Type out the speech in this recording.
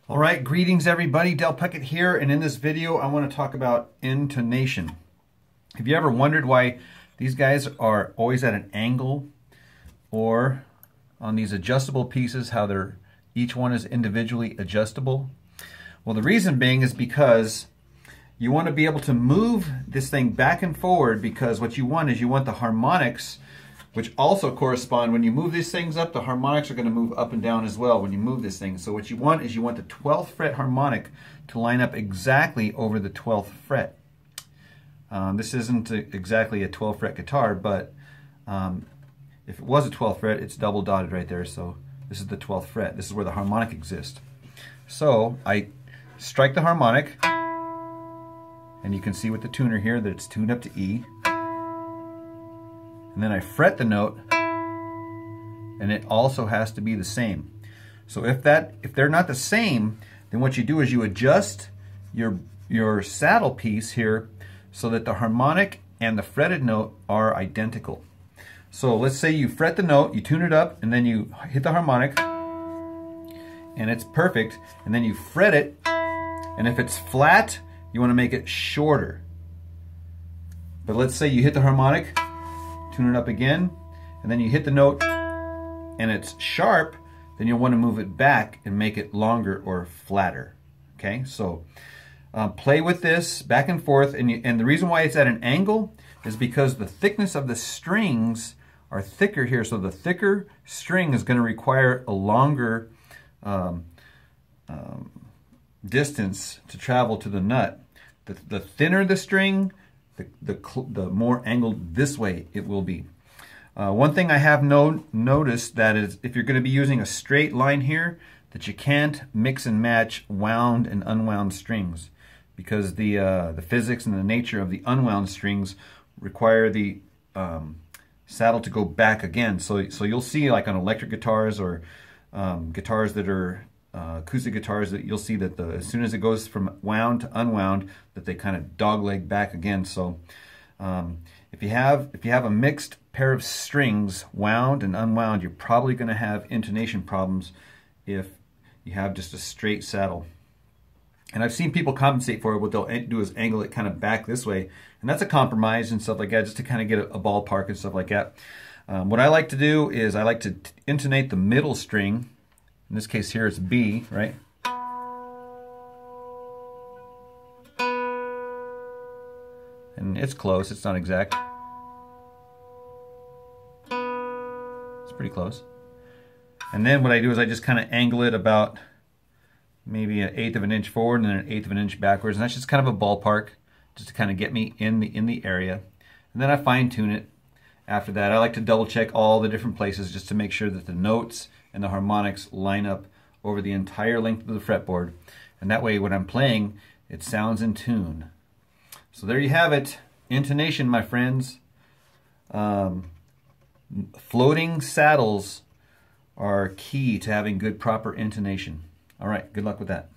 All right, greetings everybody, Del Puckett here, and in this video I want to talk about intonation. Have you ever wondered why these guys are always at an angle, or on these adjustable pieces how each one is individually adjustable? Well, the reason being is because you want to be able to move this thing back and forward, because what you want is you want the harmonics, which also correspond, when you move these things up, the harmonics are going to move up and down as well when you move this thing. So what you want is you want the 12th fret harmonic to line up exactly over the 12th fret. This isn't exactly a 12th fret guitar, but if it was a 12th fret, it's double dotted right there. So this is the 12th fret. This is where the harmonic exists. So I strike the harmonic, and you can see with the tuner here that it's tuned up to E. And then I fret the note, and it also has to be the same. So if they're not the same, then what you do is you adjust your saddle piece here so that the harmonic and the fretted note are identical. So let's say you fret the note, you tune it up, and then you hit the harmonic, and it's perfect, and then you fret it, and if it's flat, you want to make it shorter. But let's say you hit the harmonic, tune it up again, and then you hit the note and it's sharp, then you'll want to move it back and make it longer or flatter. Okay, so play with this back and forth, and the reason why it's at an angle is because the thickness of the strings are thicker here, so the thicker string is going to require a longer distance to travel to the nut. The thinner the string, the more angled this way it will be. One thing I have noticed that is, if you're going to be using a straight line here, that you can't mix and match wound and unwound strings, because the physics and the nature of the unwound strings require the saddle to go back again. So you'll see, like on electric guitars or guitars that are acoustic guitars, that you'll see that as soon as it goes from wound to unwound, that they kind of dogleg back again. So if you have a mixed pair of strings, wound and unwound, you're probably going to have intonation problems if you have just a straight saddle. And I've seen people compensate for it. What they'll do is angle it kind of back this way, and that's a compromise and stuff like that, just to kind of get a ballpark and stuff like that. What I like to do is I like to intonate the middle string. In this case here it's B, right? And it's close, it's not exact. It's pretty close. And then what I do is I just kind of angle it about maybe 1/8 of an inch forward and then 1/8 of an inch backwards, and that's just kind of a ballpark, just to kind of get me in the area. And then I fine tune it. After that, I like to double check all the different places just to make sure that the notes and the harmonics line up over the entire length of the fretboard, and that way when I'm playing, it sounds in tune. So there you have it, intonation, my friends. Floating saddles are key to having good, proper intonation. All right, good luck with that.